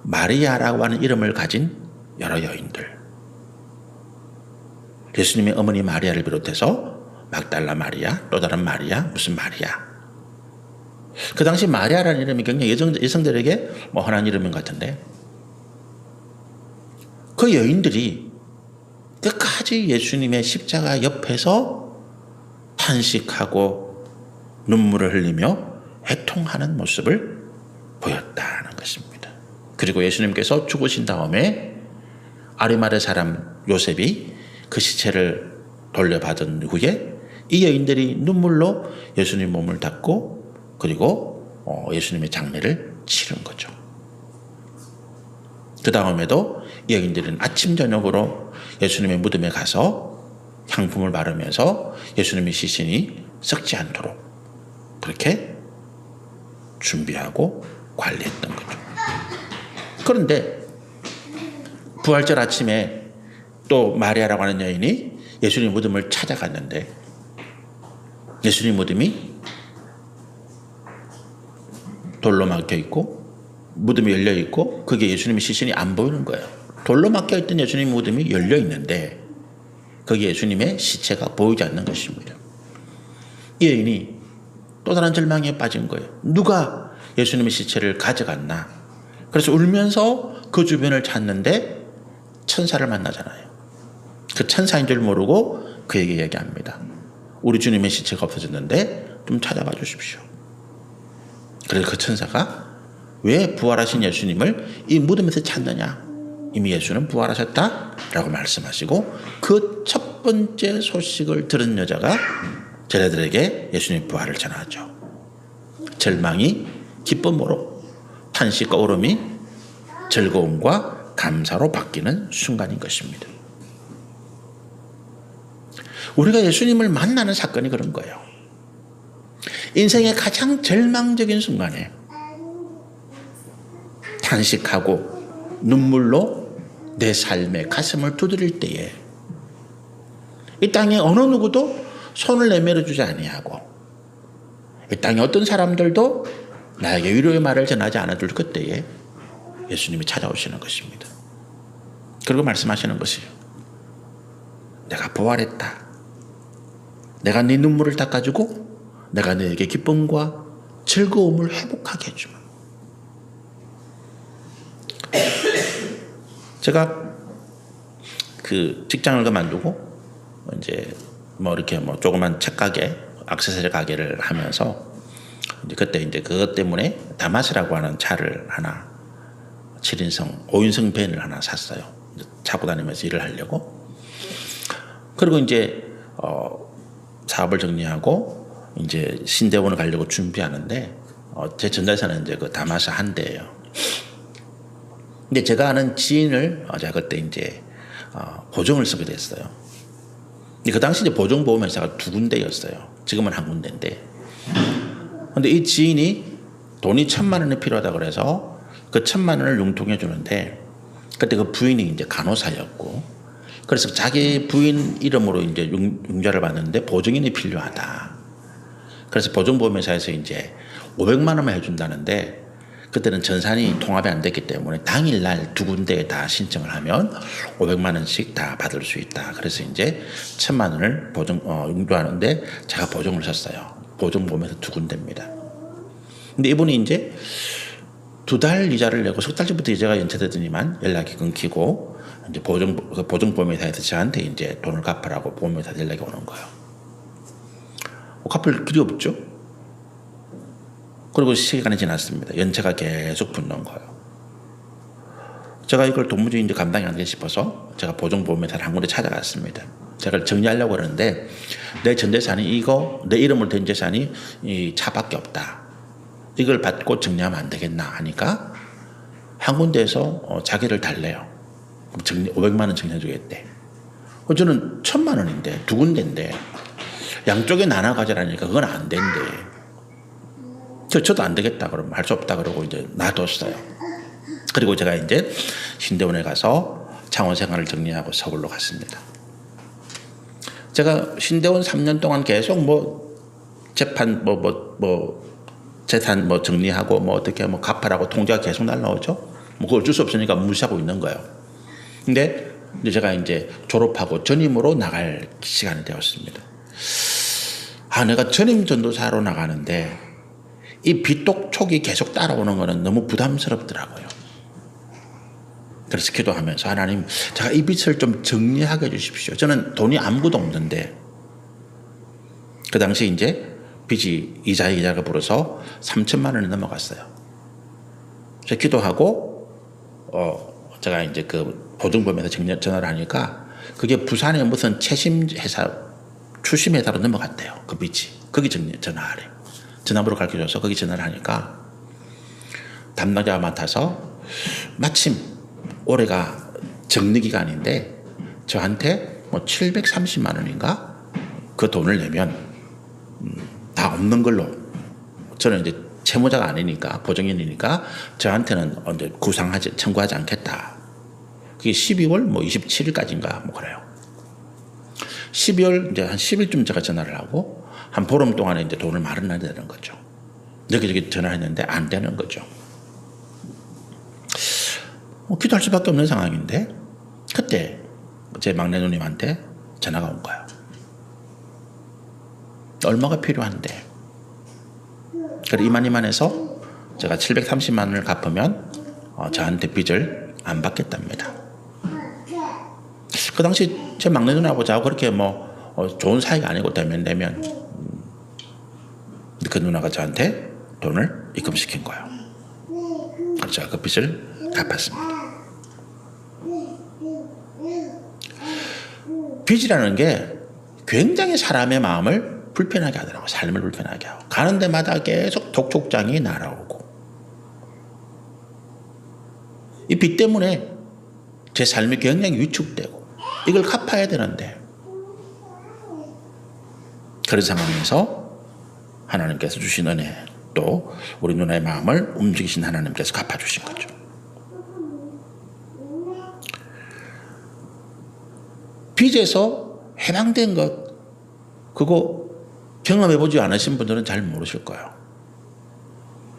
마리아라고 하는 이름을 가진 여러 여인들. 예수님의 어머니 마리아를 비롯해서 막달라 마리아, 또 다른 마리아, 무슨 마리아. 그 당시 마리아라는 이름이 굉장히 여성들에게 흔한 이름인 것 같은데, 그 여인들이 끝까지 예수님의 십자가 옆에서 탄식하고 눈물을 흘리며 애통하는 모습을 보였다는 것입니다. 그리고 예수님께서 죽으신 다음에 아리마대 사람 요셉이 그 시체를 돌려받은 후에 이 여인들이 눈물로 예수님 몸을 닦고 그리고 예수님의 장례를 치른 거죠. 그 다음에도 이 여인들은 아침 저녁으로 예수님의 무덤에 가서 향품을 바르면서 예수님의 시신이 썩지 않도록 그렇게 준비하고 관리했던 거죠. 그런데 부활절 아침에 또 마리아라고 하는 여인이 예수님 무덤을 찾아갔는데 예수님 무덤이 돌로 막혀 있고 무덤이 열려 있고 그게 예수님의 시신이 안 보이는 거예요. 돌로 막혀 있던 예수님 무덤이 열려 있는데 거기에 예수님의 시체가 보이지 않는 것입니다. 이 여인이 또 다른 절망에 빠진 거예요. 누가 예수님의 시체를 가져갔나? 그래서 울면서 그 주변을 찾는데 천사를 만나잖아요. 그 천사인 줄 모르고 그에게 얘기합니다. 우리 주님의 시체가 없어졌는데 좀 찾아봐 주십시오. 그래서 그 천사가 왜 부활하신 예수님을 이 무덤에서 찾느냐? 이미 예수는 부활하셨다라고 말씀하시고 그 첫 번째 소식을 들은 여자가 제자들에게 예수님의 부활을 전하죠. 절망이 기쁨으로, 탄식과 울음이 즐거움과 감사로 바뀌는 순간인 것입니다. 우리가 예수님을 만나는 사건이 그런 거예요. 인생의 가장 절망적인 순간에 탄식하고 눈물로 내 삶의 가슴을 두드릴 때에 이 땅에 어느 누구도 손을 내밀어 주지 아니하고 이 땅에 어떤 사람들도 나에게 위로의 말을 전하지 않아줄 그때에 예수님이 찾아오시는 것입니다. 그리고 말씀하시는 것이요. 내가 부활했다. 내가 네 눈물을 닦아주고 내가 너에게 기쁨과 즐거움을 회복하게 해주면. 제가 그 직장을 그만두고 이제 뭐 이렇게 뭐 조그만 책가게, 액세서리 가게를 하면서 이제 그때 이제 그것 때문에 다마스라고 하는 차를 하나 7인승, 5인승 밴을 하나 샀어요. 차고 다니면서 일을 하려고. 그리고 이제 사업을 정리하고 이제 신대원을 가려고 준비하는데 제 전자사는 이제 그 다마스 한 대예요. 근데 제가 아는 지인을 제가 그때 이제 보증을 쓰게 됐어요. 근데 그 당시 이제 보증보험회사가 2군데였어요. 지금은 한 군데인데. 근데 이 지인이 돈이 1,000만 원이 필요하다 그래서 그 1,000만 원을 융통해 주는데 그때 그 부인이 이제 간호사였고 그래서 자기 부인 이름으로 이제 융자를 받는데 보증인이 필요하다. 그래서 보증보험회사에서 이제 500만 원만 해준다는데 그때는 전산이 통합이 안 됐기 때문에 당일날 2군데에 다 신청을 하면 500만 원씩 다 받을 수 있다. 그래서 이제 1,000만 원을 융자하는데 제가 보증을 섰어요. 보증보험에서 2군데입니다. 근데 이분이 이제 2달 이자를 내고 3달 전부터 이자가 연체되더니만 연락이 끊기고 이제 보증보험회사에서 저한테 이제 돈을 갚으라고 보험회사 연락이 오는 거예요. 갚을 길이 없죠. 그리고 시간이 지났습니다. 연체가 계속 붙는 거예요. 제가 이걸 도무지 이제 감당이 안 돼 싶어서 제가 보증보험회사를 한 군데 찾아갔습니다. 제가 정리하려고 그러는데 내 전재산이 이거 내 이름으로 된 재산이 이 차밖에 없다. 이걸 받고 정리하면 안 되겠나 하니까 한 군데에서 자기를 달래요. 500만 원 정리해 주겠대. 저는 1,000만 원인데 2군데인데 양쪽에 나눠 가져라니까 그건 안 된대. 저도 안 되겠다 그러면 할 수 없다 그러고 이제 놔뒀어요. 그리고 제가 이제 신대원에 가서 창원 생활을 정리하고 서울로 갔습니다. 제가 신대원 3년 동안 계속 뭐 재판 재산 정리하고 어떻게 갚아라고 통지가 계속 날라오죠. 그걸 어쩔 수 없으니까 무시하고 있는 거예요. 근데 제가 이제 졸업하고 전임으로 나갈 시간이 되었습니다. 내가 전임 전도사로 나가는데 이 빚독촉이 계속 따라오는 거는 너무 부담스럽더라고요. 그래서 기도하면서 하나님, 제가 이 빚을 좀 정리하게 해주십시오. 저는 돈이 아무것도 없는데 그 당시 이제 빚이 이자가 불어서 3,000만 원이 넘어갔어요. 제가 기도하고 제가 이제 그 보증보험에서 전화를 하니까 그게 부산에 무슨 추심회사로 넘어갔대요. 그 빚이. 거기 전화하래. 전화번호 가르쳐줘서 거기 전화를 하니까 담당자가 맡아서 마침 올해가 정리기간인데 저한테 730만 원인가 그 돈을 내면 다 없는 걸로, 저는 이제 채무자가 아니니까 보증인이니까 저한테는 이제 청구하지 않겠다. 그게 12월 27일까지인가 그래요. 12월 이제 한 10일쯤 제가 전화를 하고 한 보름 동안에 이제 돈을 마련해야 되는 거죠. 여기저기 전화했는데 안 되는 거죠. 기도할 수밖에 없는 상황인데 그때 제 막내 누님한테 전화가 온 거예요. 얼마가 필요한데. 그래 이만해서 제가 730만 원을 갚으면 저한테 빚을 안 받겠답니다. 그 당시 제 막내 누나하고 저하고 그렇게 좋은 사이가 아니고 내면 그 누나가 저한테 돈을 입금시킨 거예요. 그래서 제가 그 빚을 갚았습니다. 빚이라는 게 굉장히 사람의 마음을 불편하게 하더라고요. 삶을 불편하게 하고 가는 데마다 계속 독촉장이 날아오고 이 빚 때문에 제 삶이 굉장히 위축되고 이걸 갚아야 되는데 그런 상황에서 하나님께서 주신 은혜 또 우리 누나의 마음을 움직이신 하나님께서 갚아주신 거죠. 빚에서 해방된 것 그거 경험해보지 않으신 분들은 잘 모르실 거예요.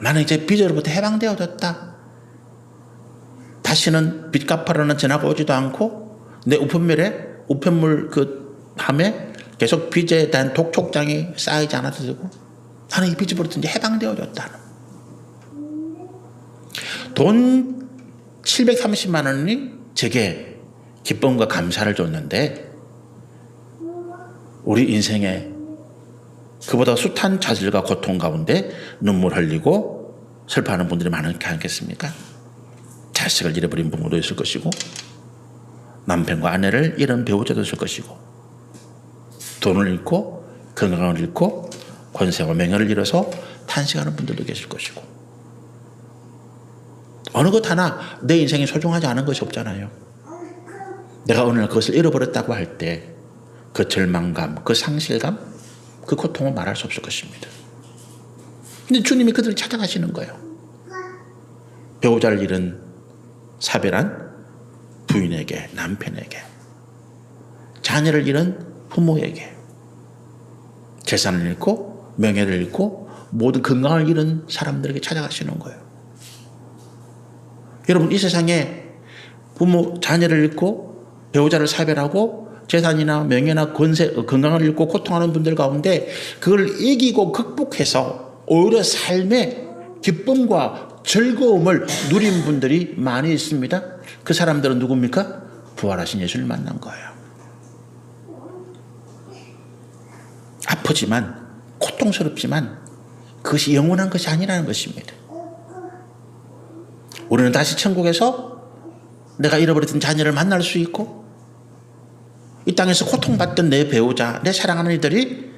나는 이제 빚으로부터 해방되어졌다. 다시는 빚 갚으라는 전화가 오지도 않고 내 우편물 그 함에 계속 빚에 대한 독촉장이 쌓이지 않아도 되고 나는 이 빚으로부터 이제 해방되어졌다는. 돈 730만 원이 제게 기쁨과 감사를 줬는데 우리 인생에 그보다 숱한 좌절과 고통 가운데 눈물 흘리고 슬퍼하는 분들이 많지 않겠습니까? 자식을 잃어버린 부모도 있을 것이고 남편과 아내를 잃은 배우자도 있을 것이고 돈을 잃고 건강을 잃고 권세와 명예를 잃어서 탄식하는 분들도 계실 것이고 어느 것 하나 내 인생이 소중하지 않은 것이 없잖아요. 내가 어느 날 그것을 잃어버렸다고 할 때 그 절망감, 그 상실감, 그 고통은 말할 수 없을 것입니다. 근데 주님이 그들을 찾아가시는 거예요. 배우자를 잃은 사별한 부인에게, 남편에게, 자녀를 잃은 부모에게, 재산을 잃고 명예를 잃고 모든 건강을 잃은 사람들에게 찾아가시는 거예요. 여러분, 이 세상에 부모, 자녀를 잃고 배우자를 사별하고 재산이나 명예나 권세, 건강을 잃고 고통하는 분들 가운데 그걸 이기고 극복해서 오히려 삶의 기쁨과 즐거움을 누린 분들이 많이 있습니다. 그 사람들은 누굽니까? 부활하신 예수를 만난 거예요. 아프지만 고통스럽지만 그것이 영원한 것이 아니라는 것입니다. 우리는 다시 천국에서 내가 잃어버렸던 자녀를 만날 수 있고 이 땅에서 고통받던 내 배우자, 내 사랑하는 이들이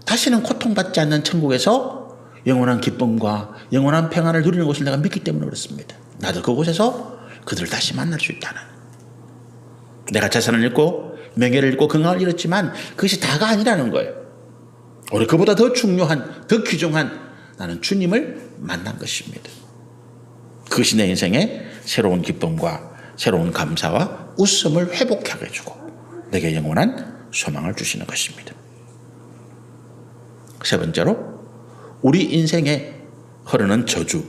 다시는 고통받지 않는 천국에서 영원한 기쁨과 영원한 평안을 누리는 것을 내가 믿기 때문에 그렇습니다. 나도 그곳에서 그들을 다시 만날 수 있다는. 내가 재산을 잃고 명예를 잃고 건강을 잃었지만 그것이 다가 아니라는 거예요. 우리 그보다 더 중요한, 더 귀중한 나는 주님을 만난 것입니다. 그것이 내 인생에 새로운 기쁨과 새로운 감사와 웃음을 회복하게 해주고 내게 영원한 소망을 주시는 것입니다. 세 번째로 우리 인생에 흐르는 저주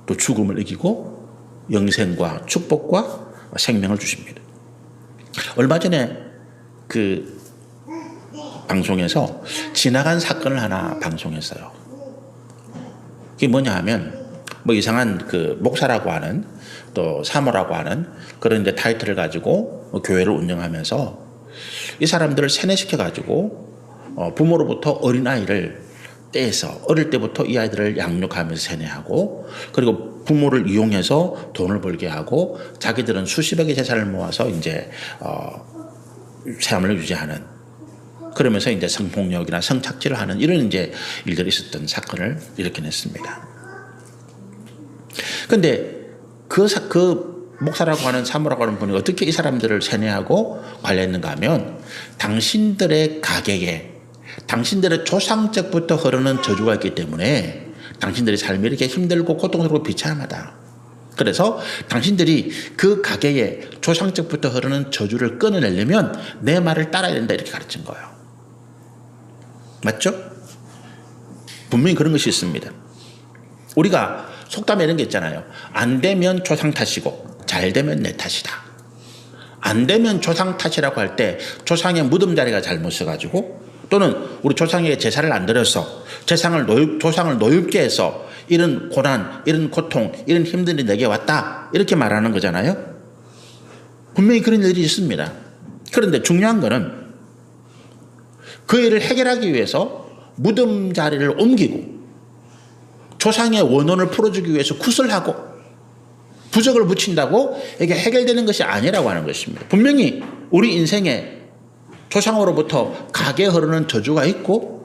또 죽음을 이기고 영생과 축복과 생명을 주십니다. 얼마 전에 그 방송에서 지나간 사건을 하나 방송했어요. 그게 뭐냐 하면 뭐 이상한 그 목사라고 하는 또 사모라고 하는 그런 이제 타이틀을 가지고 교회를 운영하면서 이 사람들을 세뇌시켜 가지고 부모로부터 어린아이를 떼서 어릴 때부터 이 아이들을 양육하면서 세뇌하고 그리고 부모를 이용해서 돈을 벌게 하고 자기들은 수십억의 재산을 모아서 이제 삶을 유지하는 그러면서 이제 성폭력이나 성착취를 하는 이런 이제 일들이 있었던 사건을 일으켜냈습니다. 근데 그 목사라고 하는 사모라고 하는 분이 어떻게 이 사람들을 세뇌하고 관리했는가 하면 당신들의 가계에 당신들의 조상적부터 흐르는 저주가 있기 때문에 당신들의 삶이 이렇게 힘들고 고통스럽고 비참하다. 그래서 당신들이 그 가계에 조상적부터 흐르는 저주를 끊어내려면 내 말을 따라야 된다 이렇게 가르친 거예요. 맞죠? 분명히 그런 것이 있습니다. 우리가 속담에 이런 게 있잖아요. 안 되면 조상 탓이고 잘 되면 내 탓이다. 안 되면 조상 탓이라고 할 때 조상의 무덤 자리가 잘못 써가지고 또는 우리 조상에게 제사를 안 드려서 조상을 노엽게 해서 이런 고난, 이런 고통, 이런 힘든 일이 내게 왔다 이렇게 말하는 거잖아요. 분명히 그런 일이 있습니다. 그런데 중요한 거는 그 일을 해결하기 위해서 무덤 자리를 옮기고 조상의 원혼을 풀어주기 위해서 구슬하고 부적을 붙인다고 이게 해결되는 것이 아니라고 하는 것입니다. 분명히 우리 인생에 조상으로부터 가게에 흐르는 저주가 있고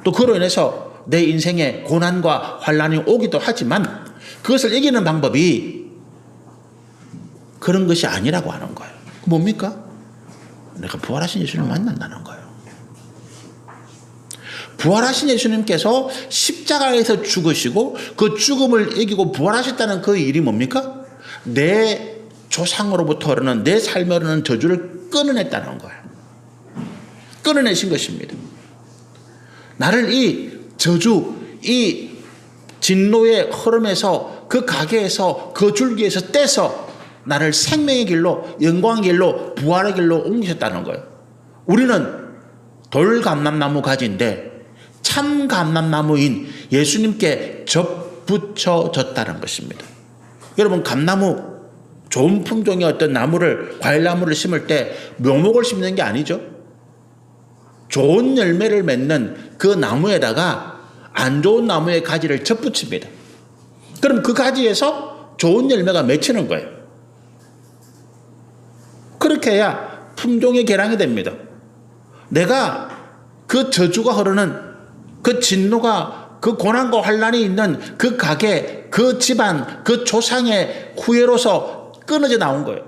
또 그로 인해서 내 인생에 고난과 환난이 오기도 하지만 그것을 이기는 방법이 그런 것이 아니라고 하는 거예요. 뭡니까? 내가 부활하신 예수님을 만난다는 거예요. 부활하신 예수님께서 십자가에서 죽으시고 그 죽음을 이기고 부활하셨다는 그 일이 뭡니까? 내 조상으로부터 흐르는 내 삶에 흐르는 저주를 끊어냈다는 거예요. 끊어내신 것입니다. 나를 이 저주, 이 진노의 흐름에서 그 가게에서 그 줄기에서 떼서 나를 생명의 길로 영광의 길로 부활의 길로 옮기셨다는 거예요. 우리는 돌감람나무 가지인데 참 감람나무인 예수님께 접붙여졌다는 것입니다. 여러분, 감나무, 좋은 품종의 어떤 나무를, 과일나무를 심을 때 묘목을 심는 게 아니죠. 좋은 열매를 맺는 그 나무에다가 안 좋은 나무의 가지를 접붙입니다. 그럼 그 가지에서 좋은 열매가 맺히는 거예요. 그렇게 해야 품종의 개량이 됩니다. 내가 그 저주가 흐르는 그 진노가, 그 고난과 환난이 있는 그 가게, 그 집안, 그 조상의 후예로서 끊어져 나온 거예요.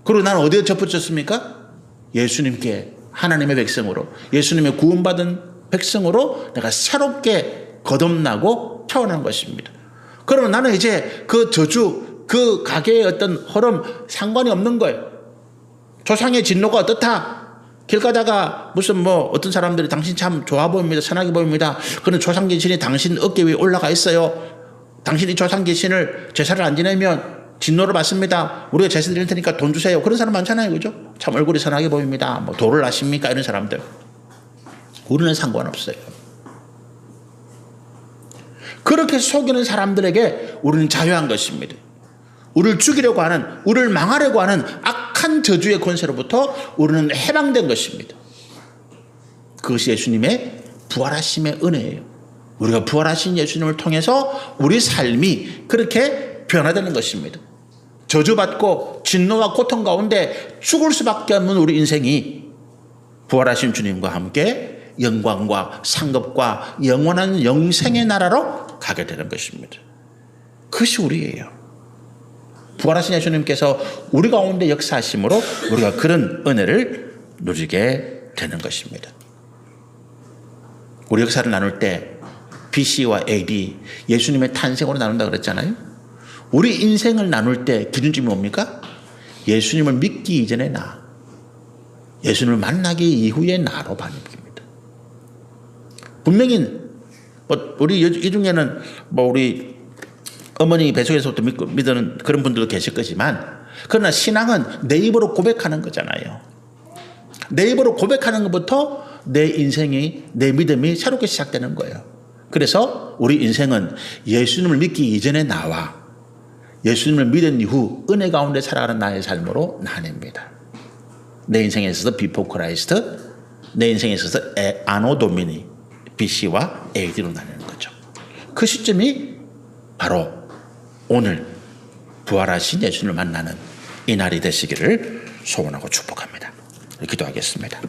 그리고 나는 어디에 접붙였습니까? 예수님께, 하나님의 백성으로, 예수님의 구원받은 백성으로 내가 새롭게 거듭나고 태어난 것입니다. 그러면 나는 이제 그 저주, 그 가게의 어떤 흐름 상관이 없는 거예요. 조상의 진노가 어떻다? 길 가다가 무슨 어떤 사람들이 당신 참 좋아 보입니다. 선하게 보입니다. 그런 조상 귀신이 당신 어깨 위에 올라가 있어요. 당신이 조상 귀신을 제사를 안 지내면 진노를 받습니다. 우리가 제사 드릴 테니까 돈 주세요. 그런 사람 많잖아요. 그죠? 참 얼굴이 선하게 보입니다. 도를 아십니까? 이런 사람들. 우리는 상관없어요. 그렇게 속이는 사람들에게 우리는 자유한 것입니다. 우리를 죽이려고 하는, 우리를 망하려고 하는 악한 저주의 권세로부터 우리는 해방된 것입니다. 그것이 예수님의 부활하심의 은혜예요. 우리가 부활하신 예수님을 통해서 우리 삶이 그렇게 변화되는 것입니다. 저주받고 진노와 고통 가운데 죽을 수밖에 없는 우리 인생이 부활하신 주님과 함께 영광과 상급과 영원한 영생의 나라로 가게 되는 것입니다. 그것이 우리예요. 부활하신 예수님께서 우리 가운데 역사하심으로 우리가 그런 은혜를 누리게 되는 것입니다. 우리 역사를 나눌 때 BC와 AD, 예수님의 탄생으로 나눈다 그랬잖아요. 우리 인생을 나눌 때 기준점이 뭡니까? 예수님을 믿기 이전의 나, 예수님을 만나기 이후의 나로 바뀝니다. 분명히 우리 이 중에는 우리 어머니 뱃속에서부터 믿는 그런 분들도 계실 거지만, 그러나 신앙은 내 입으로 고백하는 거잖아요. 내 입으로 고백하는 것부터 내 인생이, 내 믿음이 새롭게 시작되는 거예요. 그래서 우리 인생은 예수님을 믿기 이전의 나와 예수님을 믿은 이후 은혜 가운데 살아가는 나의 삶으로 나뉩니다. 내 인생에 있어서 비포 크라이스트, 내 인생에 있어서 아노 도미니, BC와 AD로 나뉘는 거죠. 그 시점이 바로 오늘 부활하신 예수님을 만나는 이 날이 되시기를 소원하고 축복합니다. 기도하겠습니다.